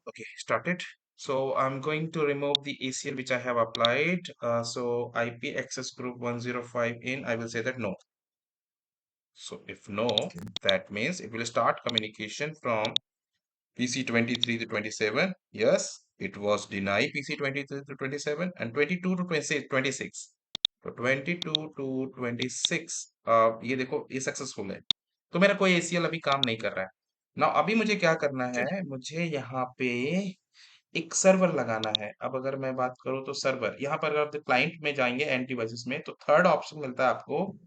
Okay, started. So I'm going to remove the ACL which I have applied. So IP access group 105 in, I will say that no. So if no, Okay. that means it will start communication from PC 23 to 27. Yes, it was deny PC 23 to 27 and 22 to 26. तो 22 to 26 ये देखो ये successful है। तो मेरा कोई ACL अभी काम नहीं कर रहा है ना। अभी मुझे क्या करना Okay. है, मुझे यहाँ पे एक सर्वर लगाना है। अब अगर मैं बात करूँ तो सर्वर यहाँ पर अगर आप क्लाइंट में जाएंगे एंटीवायरस में तो थर्ड ऑप्शन मिलता है आपको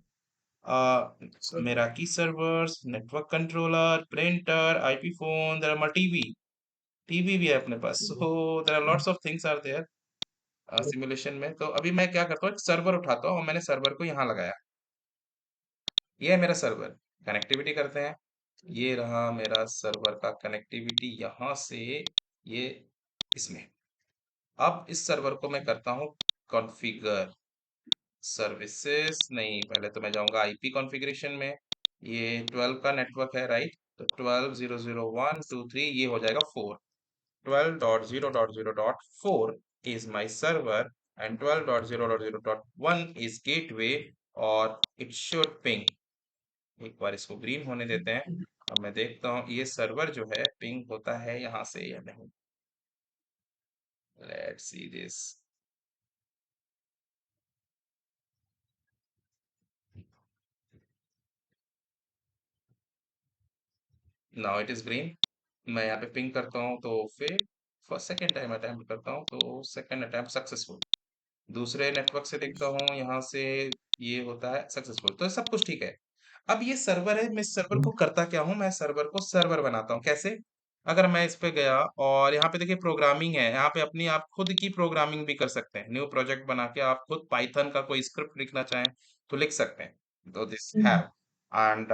Sir. Meraki servers, network controller, printer, IP phone, there are TV. TV भी है अपने पास, so there are lots of things are there simulation में। तो अभी मैं क्या करता हूँ, एक सर्वर उठाता हूँ और मैंने सर्वर को यहाँ लगाया। ये है मेरा सर्वर। कनेक्टिविटी करते हैं। ये रहा मेरा सर्वर का कनेक्टिविटी यहाँ से ये इसमें। अब इस सर्वर को मैं करता हूँ कॉन्फ़िगर। सर्विसेज नहीं, पहले तो मैं जाऊंगा आईपी कॉन्फ़िगरेशन में। ये 12 का नेटवर्क है, राइट? तो 12.0.0.1 2 3 ये हो जाएगा 4। 12.0.0.4 is my server and 12.0.0.1 is gateway और it should ping। एक बार इसको ग्रीन होने देते हैं। अब मैं देखता हूँ ये सर्वर जो है पिंग होता है यहाँ से या नहीं। Let's see this. Now it is green. मैं यहाँ पे पिंग करता हूँ तो फिर फर्स्ट सेकेंड टाइम अटेम्प्ट करता हूँ तो सेकेंड अटेम्प्ट सक्सेसफुल। दूसरे नेटवर्क से देखता हूँ यहाँ से ये होता है सक्सेसफुल, तो सब कुछ ठीक है। अब ये सर्वर है, मैं इस सर्वर को करता क्या हूँ, मैं सर्वर को सर्वर बनाता हूँ कैसे। अगर मैं इस पे गया और यहाँ पे देखिए प्रोग्रामिंग है, यहाँ पे अपनी आप खुद की प्रोग्रामिंग भी कर सकते हैं। न्यू प्रोजेक्ट बना के आप खुद पाइथन का कोई स्क्रिप्ट लिखना चाहें तो लिख सकते हैं। तो this have and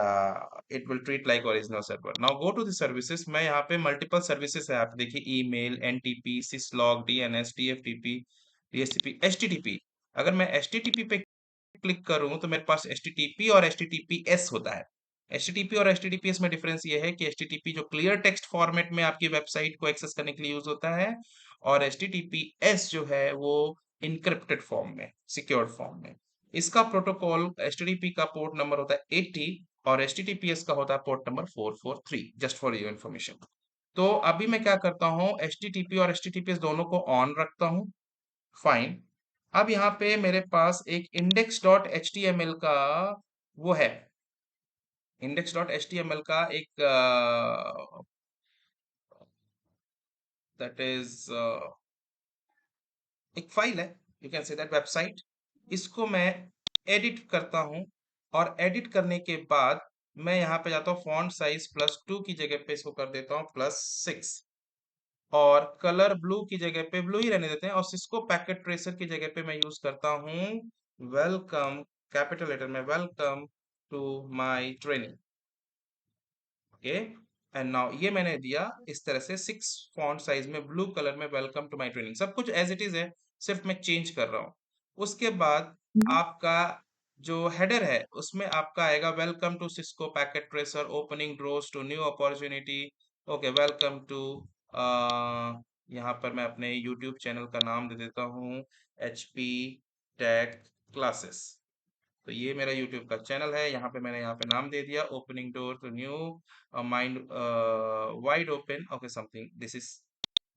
it will treat like original server. Now go to the services. मैं यहाँ पे मल्टीपल सर्विसेज है, आप देखिए email, NTP, syslog, DNS, TFTP, DHCP, HTTP. अगर मैं एचटीटीपी पे क्लिक करूं तो मेरे पास एचटीटीपी और एचटीटीपीएस होता है। एचटीटीपी और एचटीटीपीएस में डिफरेंस ये है कि एचटीटीपी जो क्लियर टेक्स्ट फॉर्मेट में आपकी वेबसाइट को एक्सेस करने के लिए यूज होता है, और एचटीटीपीएस जो है वो इनक्रिप्टेड फॉर्म में, सिक्योर्ड फॉर्म में। इसका प्रोटोकॉल एचटीटीपी का पोर्ट नंबर होता है 80 और एचटीटीपीएस का होता है port number 443, just for your information. तो अभी मैं क्या करता हूँ, एचटीटीपी और एचटीटीपीएस दोनों को ऑन रखता हूँ। फाइन। अब यहाँ पे मेरे पास एक index dot H T M L का वो है, index dot H T M L का एक दैट इज एक फाइल है, you can say that website. इसको मैं एडिट करता हूँ और एडिट करने के बाद मैं यहाँ पे जाता हूँ फॉन्ट साइज +2 की जगह पे इसको कर देता हूँ +6 और कलर ब्लू की जगह पे ब्लू ही रहने देते हैं और सिस्को पैकेट ट्रेसर की जगह पे मैं यूज करता हूँ वेलकम, कैपिटल लेटर में welcome to my training. Okay, and now ये मैंने दिया इस तरह से 6 फॉन्ट साइज में ब्लू कलर में वेलकम टू माय ट्रेनिंग। सब कुछ एज इट इज है, सिर्फ मैं चेंज कर रहा हूँ। उसके बाद आपका जो हेडर है उसमें आपका आएगा welcome to Cisco packet tracer opening doors to new opportunity. Okay, welcome to यहाँ पर मैं अपने यूट्यूब चैनल का नाम दे देता हूँ HP टेक क्लासेस। तो ये मेरा यूट्यूब का चैनल है, यहाँ पे मैंने यहाँ पे नाम दे दिया opening door to new mind wide open, okay something this is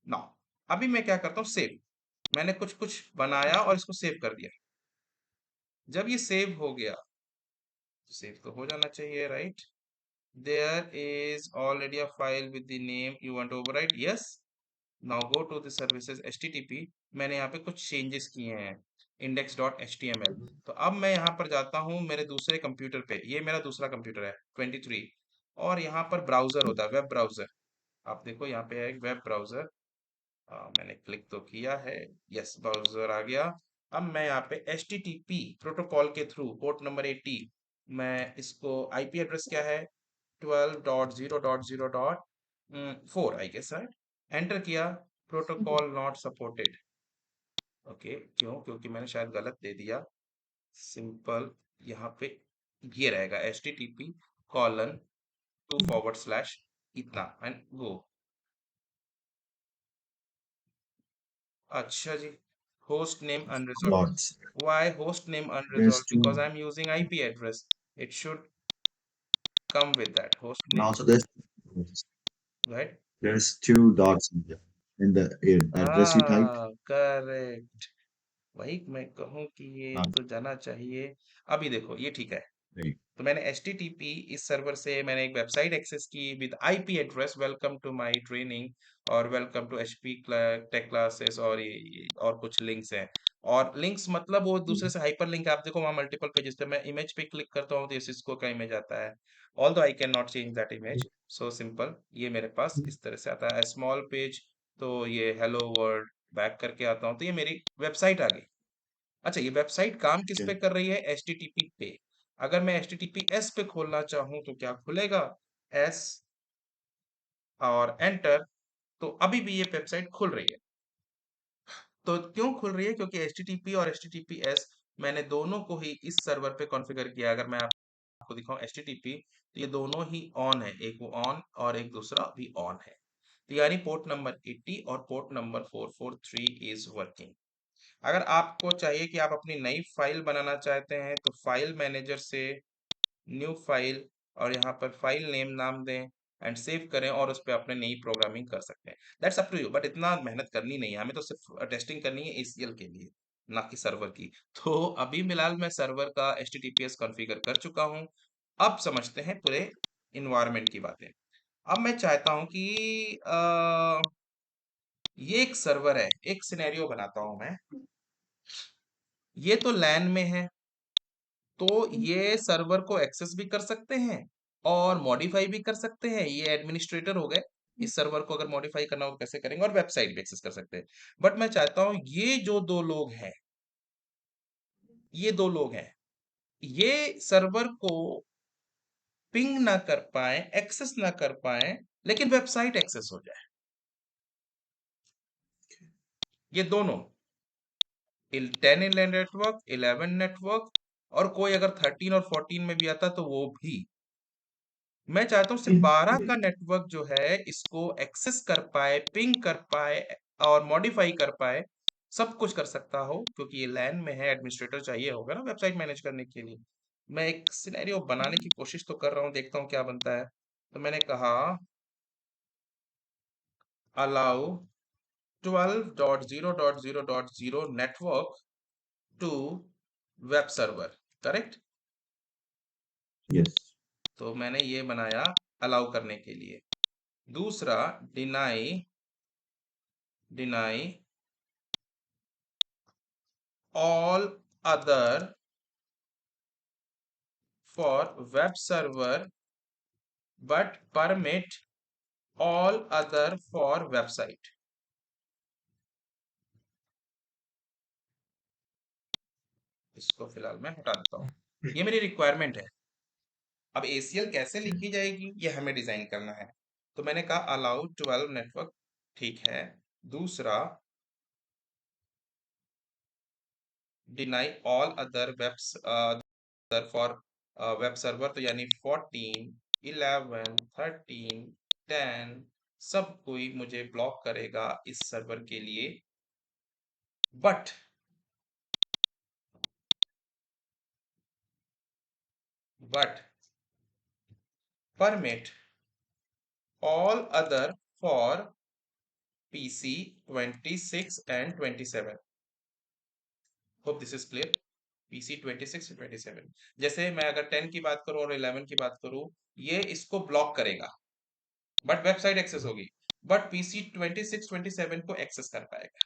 now. अभी मैं क्या करता हूँ, सेव। मैंने कुछ कुछ बनाया और इसको सेव कर दिया। जब ये सेव हो गया, सेव तो हो जाना चाहिए, right? There is already a file with the name you want to overwrite, yes. Now go to the services HTTP। मैंने यहाँ पे कुछ चेंजेस किए हैं, index.html। तो अब मैं यहाँ पर जाता हूँ मेरे दूसरे कंप्यूटर पे, ये मेरा दूसरा कंप्यूटर है 23, और यहाँ पर ब्राउजर होता है, वेब ब्राउजर। आप देखो यहाँ पे है एक वेब ब्राउजर। मैंने क्लिक तो किया है, यस ब्राउजर आ गया। अब मैं यहाँ पे HTTP प्रोटोकॉल के थ्रू पोर्ट नंबर 80, मैं इसको IP एड्रेस क्या है 12.0.0.4 आई गेस, राइट? एंटर किया, प्रोटोकॉल नॉट सपोर्टेड। ओके, क्यों? क्योंकि मैंने शायद गलत दे दिया। सिंपल, यहाँ पे ये रहेगा HTTP:/2 इतना एंड गो। अच्छा जी, host name unresolved. dots. Why host name There's unresolved? Because two, I'm using IP address. It should come with that host and name, also right? there's two dots in the address you typed. Correct. वही मैं कहूँ कि ये Uh, तो जाना चाहिए। अभी देखो ये ठीक है। right. तो मैंने HTTP इस सर्वर से मैंने एक वेबसाइट एक्सेस की with IP address, welcome to my training और welcome to HP tech classes, और और कुछ लिंक्स हैं। और लिंक्स मतलब वो दूसरे से हाइपर लिंक, आप देखो वहाँ मल्टीपल पेजेस पे मैं इमेज पे क्लिक करता हूँ तो ये सिस्को का इमेज आता है। Although I can not change that image, so simple ये मेरे पास इस तरह से आता है स्मॉल पेज। तो ये हेलो वर्ल्ड बैक करके आता हूँ तो ये मेरी वेबसाइट आ गई। अच्छा, ये वेबसाइट काम किस पे Okay. कर रही है? HTTP पे। अगर मैं HTTPS पे खोलना चाहूं तो क्या खुलेगा? एस और एंटर, तो अभी भी ये वेबसाइट खुल रही है। तो क्यों खुल रही है? क्योंकि HTTP और HTTPS मैंने दोनों को ही इस सर्वर पे कॉन्फ़िगर किया। अगर मैं आपको दिखाऊं HTTP, तो ये दोनों ही ऑन है, एक वो ऑन और एक दूसरा भी ऑन है। तो यानी पोर्ट नंबर 80 और पोर्ट नंबर 443 इज वर्किंग। अगर आपको चाहिए कि आप अपनी नई फाइल बनाना चाहते हैं तो फाइल मैनेजर से न्यू फाइल और यहाँ पर फाइल नेम नाम दें एंड सेव करें और उस पर अपने नई प्रोग्रामिंग कर सकते हैं। That's up to you, but इतना मेहनत करनी नहीं है हमें, तो सिर्फ टेस्टिंग करनी है ACL के लिए, ना कि सर्वर की। तो अभी फिलहाल मैं सर्वर का HTTPS कॉन्फ़िगर कर चुका हूँ। अब समझते हैं पूरे इन्वायरमेंट की बातें। अब मैं चाहता हूँ कि ये एक सर्वर है, एक सिनेरियो बनाता हूँ मैं। ये तो लैन में है, तो ये सर्वर को एक्सेस भी कर सकते हैं और मॉडिफाई भी कर सकते हैं। ये एडमिनिस्ट्रेटर हो गए। इस सर्वर को अगर मॉडिफाई करना हो तो कैसे करेंगे, और वेबसाइट भी एक्सेस कर सकते हैं। बट मैं चाहता हूं ये जो दो लोग हैं, ये दो लोग हैं, ये सर्वर को पिंग ना कर पाए, एक्सेस ना कर पाए, लेकिन वेबसाइट एक्सेस हो जाए। ये दोनों 10 नेटवर्क, 11 नेटवर्क, और कोई अगर 13 और 14 में भी आता तो वो भी। मैं चाहता हूँ सिर्फ 12 का नेटवर्क जो है इसको एक्सेस कर पाए, पिंग कर पाए और मॉडिफाई कर पाए, सब कुछ कर सकता हो, क्योंकि ये लैन में है। एडमिनिस्ट्रेटर चाहिए होगा ना वेबसाइट मैनेज करने के लिए। मैं एक सिनेरियो बनाने की कोशिश तो कर रहा हूँ, देखता हूँ क्या बनता है। तो मैंने कहा allow 12.0.0.0 network to web server, correct. Yes. तो मैंने ये बनाया अलाउ करने के लिए। दूसरा, deny deny all other for web server but permit all other for website। इसको फिलहाल मैं हटा देता हूँ। ये मेरी रिक्वायरमेंट है। अब ACL कैसे लिखी जाएगी ये हमें डिजाइन करना है। तो मैंने कहा अलाउ 12 नेटवर्क, ठीक है। दूसरा, deny all other webs other for web server, तो यानी 14, 11, 13, 10 सब कोई मुझे ब्लॉक करेगा इस सर्वर के लिए। But but permit all other for PC 26 and 27। Hope this is clear. PC 26 27, जैसे मैं अगर 10 की बात करूं और 11 की बात करूं, ये इसको ब्लॉक करेगा बट वेबसाइट एक्सेस होगी। बट PC 26 27 को एक्सेस कर पाएगा।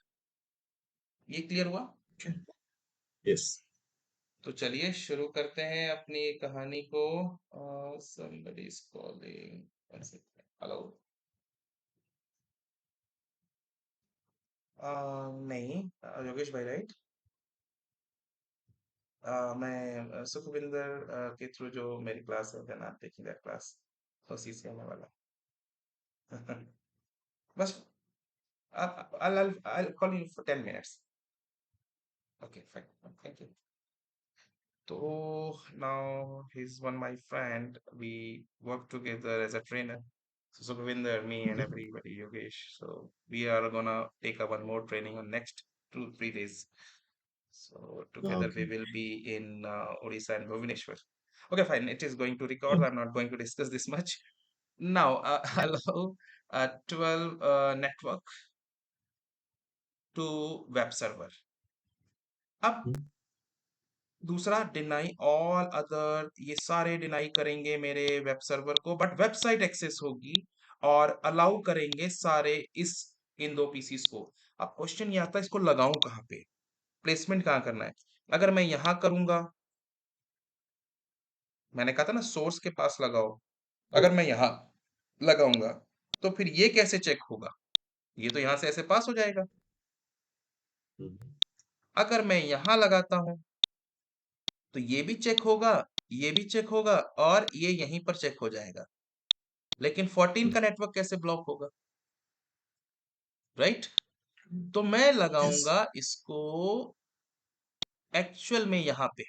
ये क्लियर हुआ? Okay. Yes. तो चलिए शुरू करते हैं अपनी कहानी को। somebody is calling, one second, hello. नहीं, योगेश भाई राइट। मैं सुखविंदर के थ्रू जो मेरी क्लास है देन आप टेकिंग दैट क्लास, उसी से आने वाला। बस आप I'll call you for 10 minutes. Okay, fine. Thank you. So now he's one my friend. We work together as a trainer. Sukhvinder, me and everybody, Yogesh. So we are gonna take a one more training on next 2 3 days. So together we Okay. will be in Odisha and Bhubaneswar. Okay, fine. It is going to record. Okay. I'm not going to discuss this much. Now, allow 12 network to web server. अब Hmm. दूसरा deny all other, ये सारे deny करेंगे मेरे web server को, but website access होगी और allow करेंगे सारे इस इन दो पीसीस को। अब क्वेश्चन ये आता है, इसको लगाऊं कहाँ पे, प्लेसमेंट कहाँ करना है? अगर मैं यहां करूंगा, मैंने कहा था ना सोर्स के पास लगाओ, अगर मैं यहां लगाऊंगा तो फिर ये कैसे चेक होगा? ये तो यहां से ऐसे पास हो जाएगा। Hmm. अगर मैं यहां लगाता हूं तो ये भी चेक होगा, ये भी चेक होगा, और ये यहीं पर चेक हो जाएगा। लेकिन 14 का Yes. नेटवर्क कैसे ब्लॉक होगा? राइट? तो मैं Yes. लगाऊंगा इसको एक्चुअल में यहां पे,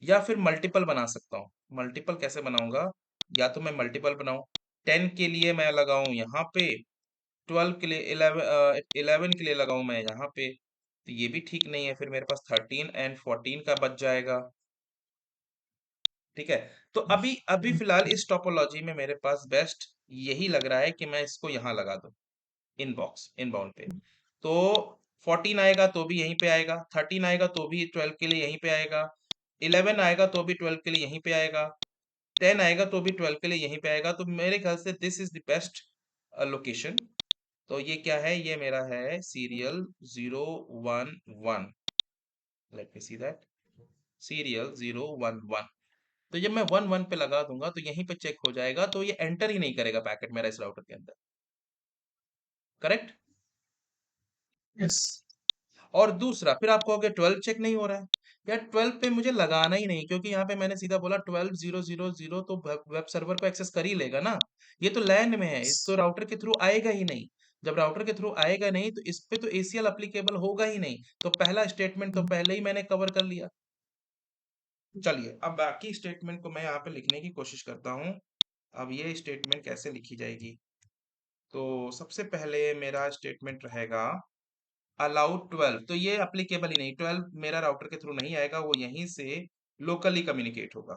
या फिर मल्टीपल बना सकता हूं। मल्टीपल कैसे बनाऊंगा? या तो मैं मल्टीपल बनाऊं, 10 के लिए मैं लगाऊं यहाँ पे, 12 के लिए, 11 के लिए लगाऊं मैं यहाँ पे, तो ये भी ठीक नहीं है। फिर मेरे पास 13 एंड 14 का बच जाएगा। ठीक है, तो अभी अभी फिलहाल इस टोपोलॉजी में मेरे पास बेस्ट यही लग रहा है कि मैं इसको यहाँ लगा दूं, इनबॉक्स इनबाउंड पे। तो 14 आएगा तो भी यहीं पे आएगा, 13 आएगा तो भी 12 के लिए यहीं पे आएगा, 11 आएगा तो भी 12 के लिए यहीं पे आएगा, 10 आएगा तो भी 12 के लिए यहीं पे आएगा। तो मेरे ख्याल से this is the best location. तो ये क्या है? ये मेरा है serial 011। Let me see that, serial 011। तो जब मैं 11 पे लगा दूंगा तो यहीं पे चेक हो जाएगा, तो ये एंटर ही नहीं करेगा पैकेट मेरा इस राउटर के अंदर। करेक्ट? Yes. और दूसरा, फिर आप कहोगे 12 चेक नहीं हो रहा है। यार 12 पे मुझे लगाना ही नहीं, क्योंकि यहाँ पे मैंने सीधा बोला 12,000, तो वेब सर्वर को एक्सेस कर ही लेगा ना। ये तो लैन में है, इस तो Yes. राउटर के थ्रू आएगा ही नहीं। जब राउटर के थ्रू आएगा नहीं तो इस पे तो एसीएल अप्लीकेबल होगा ही नहीं। तो पहला स्टेटमेंट तो पहले ही मैंने कवर कर लिया। चलिए, अब बाकी स्टेटमेंट को मैं यहाँ पे लिखने की कोशिश करता हूँ। अब ये स्टेटमेंट कैसे लिखी जाएगी? तो सबसे पहले मेरा स्टेटमेंट रहेगा अलाउ 12। तो ये अप्लीकेबल ही नहीं, 12 मेरा राउटर के थ्रू नहीं आएगा, वो यहीं से लोकली कम्युनिकेट होगा।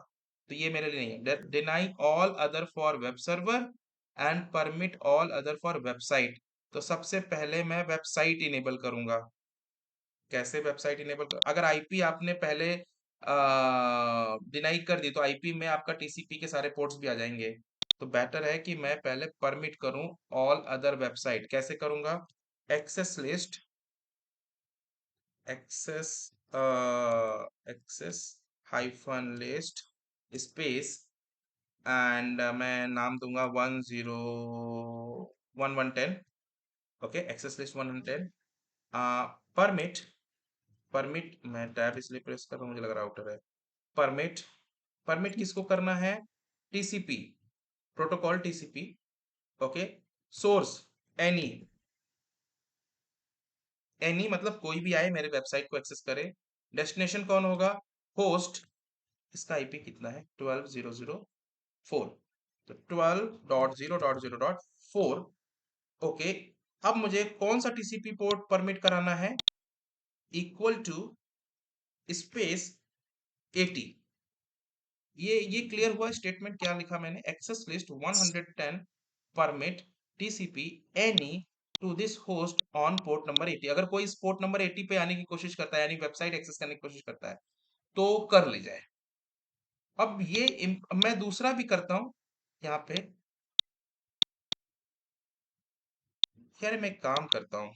तो ये मेरे लिए नहीं है। Deny all other for web server and permit all other for website. तो सबसे पहले मैं वेबसाइट इनेबल करूंगा। कैसे वेबसाइट इनेबल अगर आईपी आपने पहले डिनाई कर दी तो आईपी में आपका टीसीपी के सारे पोर्ट्स भी आ जाएंगे। तो बेटर है कि मैं पहले परमिट करूं ऑल अदर वेबसाइट। कैसे करूंगा? Access list, access access hyphen list space, and मैं नाम दूंगा 10 1110। Okay, access list 110। Permit, permit मैं टैब इसलिए प्रेस कर रहा हूँ, मुझे लग रहा आउटर है। परमिट, परमिट किसको करना है? TCP, protocol TCP. Okay, source any, any मतलब कोई भी आए मेरे वेबसाइट को एक्सेस करे। डेस्टिनेशन कौन होगा? होस्ट। इसका आईपी कितना है? 12,004। तो 12.0.0.4। ओके, अब मुझे कौन सा टीसीपी पोर्ट परमिट कराना है? Equal to space 80। ये क्लियर हुआ स्टेटमेंट? क्या लिखा मैंने? Access list 110 permit TCP any to this host on port number 80। अगर कोई इस पोर्ट नंबर 80 पे आने की कोशिश करता है, यानी वेबसाइट एक्सेस करने की कोशिश करता है, तो कर ले जाए। अब ये मैं दूसरा भी करता हूं यहाँ पे। यार मैं एक काम करता हूँ,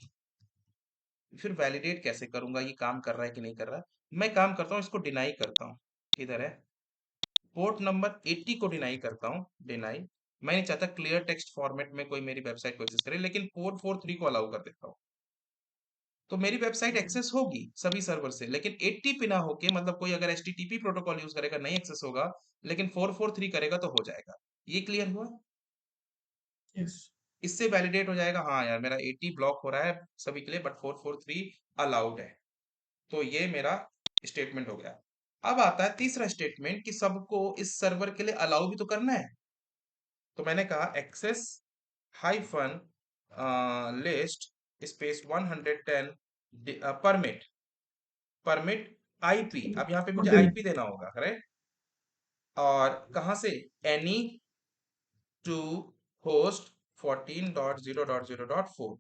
फिर वैलिडेट कैसे करूंगा ये काम कर रहा है कि नहीं कर रहा? मैं काम करता हूँ, इसको डिनाई करता हूँ। इधर है, पोर्ट नंबर 80 को डिनाई करता हूँ। डिनाई, मैं नहीं चाहता क्लियर टेक्स्ट फॉर्मेट में कोई मेरी वेबसाइट को एक्सेस करे, लेकिन 443 को अलाउ कर देता हूँ। तो मेरी वेबसाइट एक्सेस होगी सभी सर्वर से, लेकिन 80 पे ना होके, मतलब कोई अगर एचटीटीपी प्रोटोकॉल यूज करेगा नहीं एक्सेस होगा, लेकिन 443 करेगा तो हो जाएगा। ये क्लियर हुआ? Yes. इससे वैलिडेट हो जाएगा, हाँ यार मेरा 80 ब्लॉक हो रहा है सभी के लिए, बट 443 अलाउड है। तो ये मेरा स्टेटमेंट हो गया। अब आता है तीसरा स्टेटमेंट कि सबको इस सर्वर के लिए अलाउ भी तो करना है। तो मैंने कहा access hyphen list space 110 permit permit IP. अब यहाँ पे मुझे Content. आईपी देना होगा, करेक्ट। और कहाँ से, एनी टू होस्ट 14.0.0.4।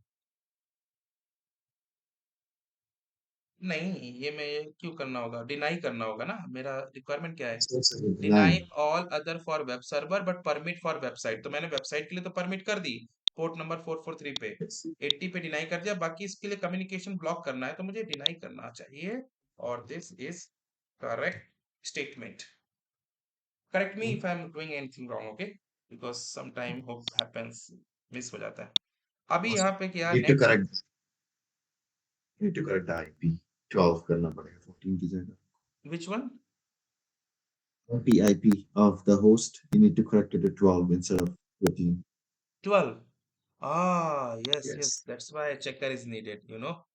नहीं, ये मैं क्यों करना होगा, डिनाई करना होगा ना, मेरा रिक्वायरमेंट क्या है, So it's a deny line. All other for web server but permit for website. तो मैंने वेबसाइट के लिए तो परमिट कर दी पोर्ट नंबर 443 पे, Yes. 80 पे डिनाई कर दिया, बाकी इसके लिए कम्युनिकेशन ब्लॉक करना है तो मुझे डिनाई करना चाहिए। और this is correct statement. Correct me if I am doing anything wrong, okay, because some time hope happens, miss हो जाता है। अभी Also, यहाँ पे क्या need to next, correct need to correct the IP 12 करना पड़ेगा 14 की जगह. Which one, The IP of the host, you need to correct it to 12 instead of 14. 12? Ah, yes, yes, Yes. that's why a checker is needed, you know.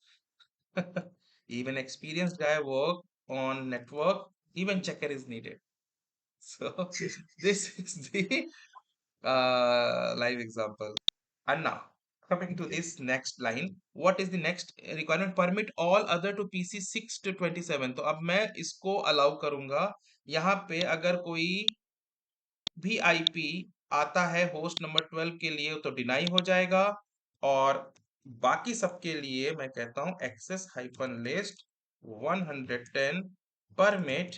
Even experienced guy work on network, even checker is needed. So this is the live example. And now coming to Okay. this next line, what is the next requirement? Permit all other to PC 6 to 27। तो अब मैं इसको allow करूंगा। यहाँ पे अगर कोई भी आईपी आता है होस्ट नंबर 12 के लिए तो डिनाई हो जाएगा। और बाकी सबके लिए मैं कहता हूं access hyphen list 110 permit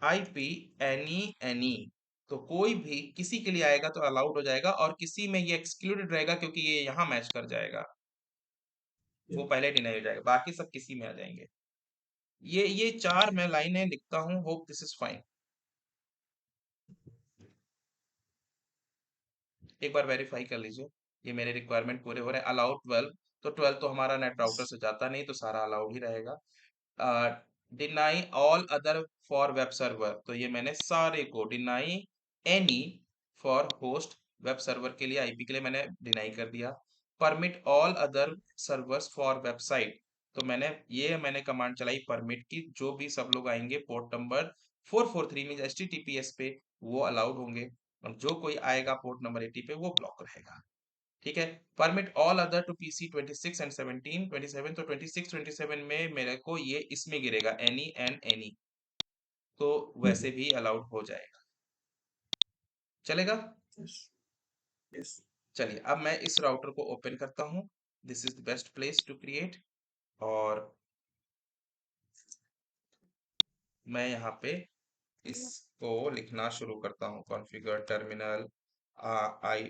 IP any any. तो कोई भी किसी के लिए आएगा तो अलाउड हो जाएगा, और किसी में ये एक्सक्लूडेड रहेगा क्योंकि ये यहां मैच कर जाएगा, Yeah. वो पहले डिनाई हो जाएगा, बाकी सब किसी में आ जाएंगे। ये चार मैं लाइनें लिखता हूं, होप दिस इज फाइन। एक बार वेरीफाई कर लीजिए ये मेरे रिक्वायरमेंट पूरे हो रहे हैं। अलाउड 12, तो 12 तो हमारा नेट राउटर से जाता नहीं, तो सारा अलाउड ही रहेगा। Deny all other for web server, तो ये मैंने सारे को deny any for host web server के लिए आईपी के लिए मैंने डिनाई कर दिया। Permit all other servers for website, तो मैंने कमांड चलाई परमिट की, जो भी सब लोग आएंगे पोर्ट नंबर 443 में HTTPS पे वो अलाउड होंगे, और जो कोई आएगा पोर्ट नंबर 80 पे वो ब्लॉक रहेगा। ठीक है। Permit all other to PC 26 and 17 27, तो 26 27 में मेरे को ये इसमें गिरेगा एनी एंड एनी, तो वैसे Mhm. भी अलाउड हो जाएगा, चलेगा। Yes. Yes. चलिए अब मैं इस राउटर को ओपन करता हूँ, this is the best place to create. और मैं यहाँ पे इसको लिखना शुरू करता हूँ, configure terminal I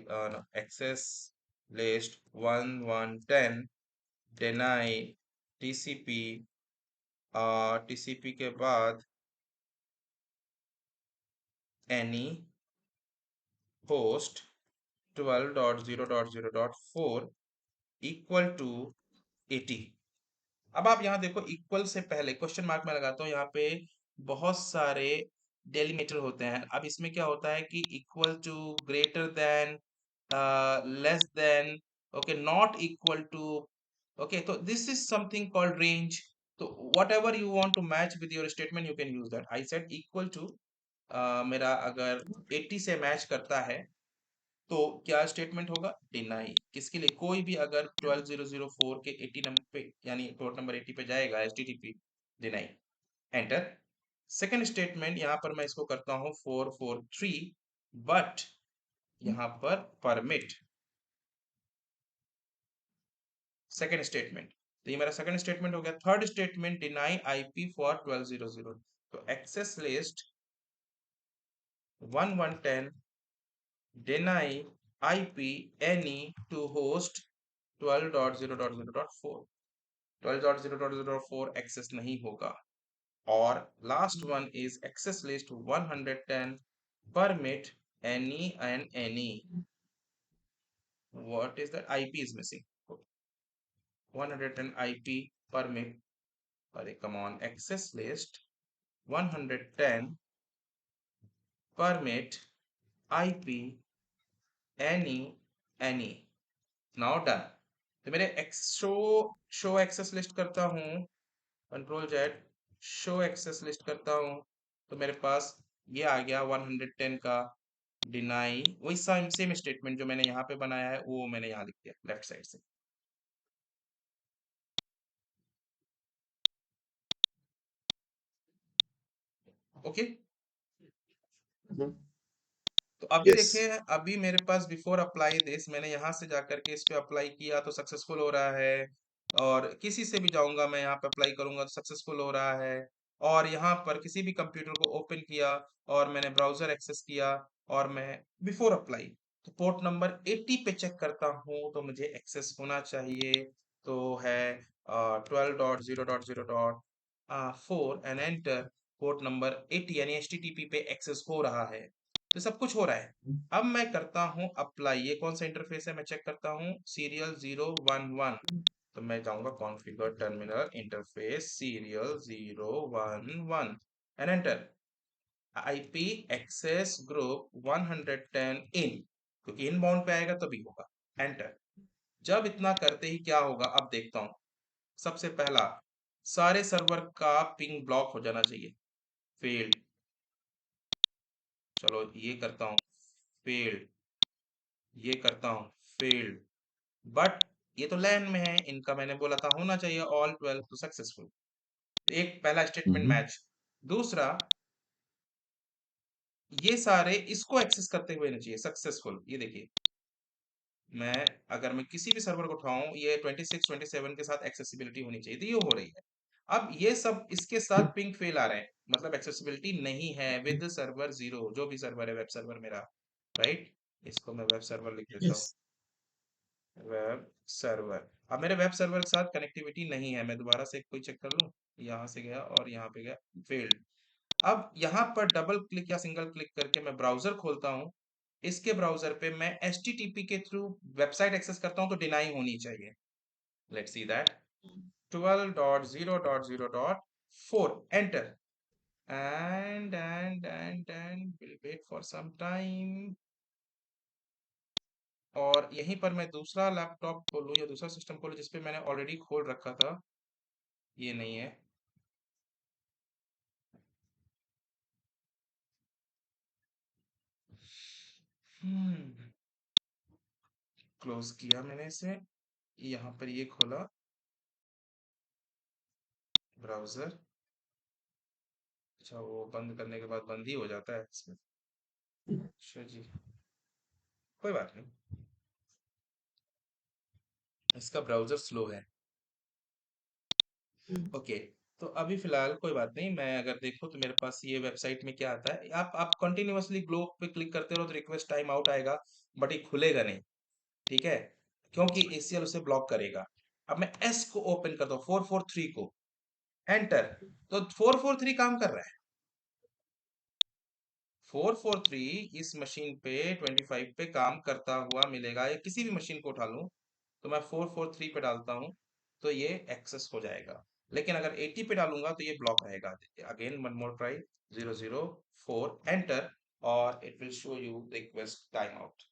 access list 1110 deny TCP, TCP के बाद एनी होस्ट 12.0.0.4 इक्वल टू 80। अब आप यहाँ देखो, इक्वल से पहले क्वेश्चन मार्क में लगाता हूँ, यहाँ पे बहुत सारे डेलीमीटर होते हैं। अब इसमें क्या होता है कि equal to, greater than, less than, okay, not equal to, okay, तो this is something called range. तो whatever you want to match with your statement you can use that. I said equal to, मेरा अगर 80 से match करता है तो क्या statement होगा, डिनाई। किसके लिए, कोई भी अगर 12004 के 80 नंबर पे यानी पोर्ट नंबर 80 पे जाएगा HTTP, deny, enter. Second statement यहाँ पर मैं इसको करता हूँ 443, बट यहाँ पर परमिट, सेकंड स्टेटमेंट। तो ये मेरा सेकंड स्टेटमेंट हो गया। Third statement, deny IP for 1200, तो access list 1110 deny IP any to host 12.0.0.4, 12.0.0.4 access नहीं होगा। और last one is access list 110 permit any and any, what is that, IP is missing, 110 IP permit, अरे come on, access list 110 permit IP any any, now done. तो मेरे show show access list करता हूँ, control Z, show access list करता हूँ, तो मेरे पास ये आ गया 110 का डिनाई, वही सेम सेम स्टेटमेंट जो मैंने यहाँ पे बनाया है वो मैंने यहाँ लिख दिया लेफ्ट साइड से। Okay, Mhm. तो अभी देखिए, Yes. अभी मेरे पास बिफोर अप्लाई दिस, मैंने यहाँ से जाकर के इस पे अप्लाई किया तो सक्सेसफुल हो रहा है, और किसी से भी जाऊंगा मैं यहाँ पे अप्लाई करूंगा तो सक्सेसफुल हो रहा है। और यहाँ पर किसी भी कंप्यूटर को ओपन किया और मैंने ब्राउजर एक्सेस किया और मैं बिफोर अप्लाई तो पोर्ट नंबर 80 पे चेक करता हूँ तो मुझे एक्सेस होना चाहिए। तो है 12.0.0.4 एंड एंटर, पोर्ट नंबर 80 यानी HTTP पे एक्सेस हो रहा है, तो सब कुछ हो रहा है। अब मैं करता हूं अप्लाई, ये कौन सा इंटरफेस है मैं चेक करता हूं, सीरियल 011। तो मैं जाऊंगा configure terminal interface serial 011 and enter, IP access group 110 in, क्योंकि इन बाउंड पे आएगा तभी होगा, एंटर। जब इतना करते ही क्या होगा अब देखता हूं, सबसे पहला सारे सर्वर का पिंग ब्लॉक हो जाना चाहिए, फेल्ड। चलो ये करता हूँ, फेल्ड, ये करता हूँ, फेल्ड। बट ये तो लैन में है, इनका मैंने बोला था होना चाहिए ऑल 12 तो सक्सेसफुल। एक पहला स्टेटमेंट Mhm. मैच। दूसरा, ये सारे इसको एक्सेस करते हुए नहीं चाहिए सक्सेसफुल, ये देखिए, मैं अगर मैं किसी भी सर्वर को उठाऊं ये 26 27 के साथ एक्सेसिबिलिटी होनी चाहिए, तो ये हो रही है। अब ये सब इसके साथ पिंग फेल आ रहे हैं, मतलब एक्सेसिबिलिटी नहीं है विद सर्वर जीरो, जो भी सर्वर है वेब सर्वर मेरा, राइट। इसको मैं वेब सर्वर लिख देता हूँ, Yes. Web server. अब मेरे वेब सर्वर के साथ कनेक्टिविटी नहीं है, मैं दोबारा से कोई चेक कर लूं, यहाँ से गया और यहाँ पे गया, फेल्ड। अब यहाँ पर डबल क्लिक या सिंगल क्लिक करके मैं ब्राउजर खोलता हूँ, इसके ब्राउजर पे मैं HTTP के थ्रू वेबसाइट एक्सेस करता हूँ तो डिनाई होनी चाहिए। Let's see that, 12.0.0.4 enter, and will wait for some time. और यहीं पर मैं दूसरा लैपटॉप खोलूँ या दूसरा सिस्टम खोलूँ जिसपे मैंने ऑलरेडी खोल रखा था, ये नहीं है। हम्म, क्लोज किया मैंने इसे, यहाँ पर ये खोला ब्राउजर। अच्छा, वो बंद करने के बाद बंद ही हो जाता है इसमें, अच्छा जी, कोई बात नहीं, इसका ब्राउजर स्लो है। ओके, तो अभी फिलहाल कोई बात नहीं, मैं अगर देखूँ तो मेरे पास ये वेबसाइट में क्या आता है, आप कंटिन्यूअसली ग्लो पे क्लिक करते रहो तो रिक्वेस्ट टाइम आउट आएगा, बट ये खुलेगा नहीं, ठीक है, क्योंकि ACL उसे ब्लॉक करेगा। अब मैं एस को ओपन करता हूँ, 443 को, एंटर, तो 443 काम कर रहा है। 443 इस मशीन पे 25 पे काम करता हुआ मिलेगा, या किसी भी मशीन को उठा लूं तो मैं 443 पे डालता हूं तो ये एक्सेस हो जाएगा। लेकिन अगर 80 पे डालूंगा तो ये ब्लॉक रहेगा। Again one more try, 004 enter, और it will show you request time out.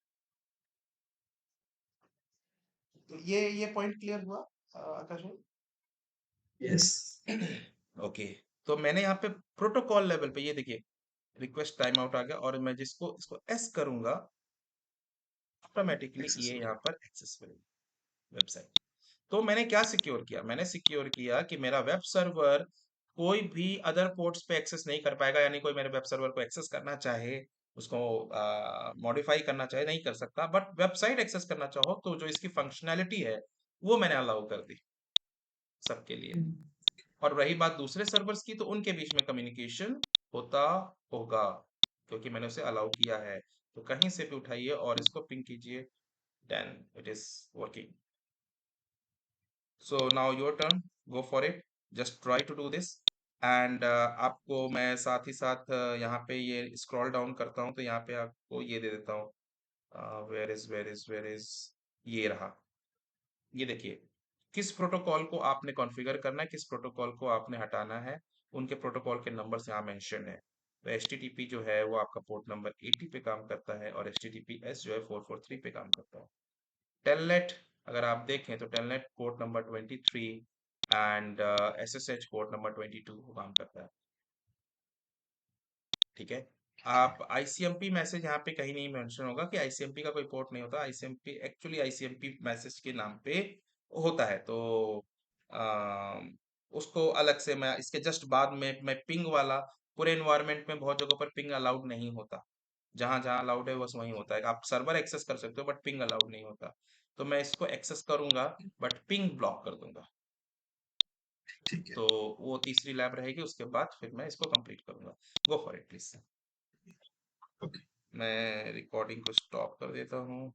तो ये पॉइंट क्लियर हुआ आकाश भाई? Yes. ओके, तो मैंने यहाँ पे प्रोटोकॉल लेवल पे ये देखिए रिक्वेस्ट टाइम आउट आ गया, और मैं जिसको इसको एस करूंगा ऑटोमेटिकली ये Accessible. यहाँ पर एक्सेसिबल वेबसाइट। तो मैंने क्या सिक्योर किया, मैंने सिक्योर किया कि मेरा वेब सर्वर कोई भी अदर पोर्ट्स पे एक्सेस नहीं कर पाएगा, यानी कोई मेरे वेब सर्वर को एक्सेस करना चाहे, उसको मॉडिफाई करना चाहे नहीं कर सकता, बट वेबसाइट एक्सेस करना चाहो तो जो इसकी फंक्शनैलिटी है वो मैंने अलाउ कर दी सबके लिए। और रही बात दूसरे सर्वर्स की, तो उनके बीच में कम्युनिकेशन होता होगा, क्योंकि मैंने उसे अलाउ किया है। तो कहीं से भी उठाइए और इसको पिंग कीजिए, then it is working. So now your turn, go for it, just try to do this. And आपको मैं साथ ही साथ यहाँ पे ये स्क्रॉल डाउन करता हूँ तो यहाँ पे आपको ये दे देता हूँ, वेयर इज ये रहा, ये देखिए किस प्रोटोकॉल को आपने कॉन्फ़िगर करना है, किस प्रोटोकॉल को आपने हटाना है, उनके प्रोटोकॉल के नंबर्स यहाँ मेंशन है। तो HTTP जो है वो आपका पोर्ट नंबर 80 पे काम करता है, और HTTPS जो है 443 पे काम करता है। टेलनेट अगर आप देखें तो telnet port number 23 and SSH port number 22 को काम करता है। ठीक है। आप आईसीएमपी मैसेज यहाँ पे कहीं नहीं मेंशन होगा कि आईसीएमपी का कोई पोर्ट नहीं होता। आईसीएमपी एक्चुअली आईसीएमपी मैसेज के नाम पे होता है। तो आ, उसको अलग से मैं इसके जस्ट बाद में मैं पिंग वाला, पूरे एनवायरनमेंट में बहुत जगहों पर पिंग अलाउड नहीं होता। जहां जहां अलाउड है बस वहीं होता है। आप सर्वर एक्सेस कर सकते हो बट पिंग अलाउड नहीं होता। तो मैं इसको एक्सेस करूंगा बट पिंग ब्लॉक कर दूंगा। ठीक है। तो वो तीसरी लैब रहेगी, उसके बाद फिर मैं इसको कंप्लीट करूंगा। गो फॉर इट प्लीज। ओके। मैं रिकॉर्डिंग को स्टॉप कर देता हूँ।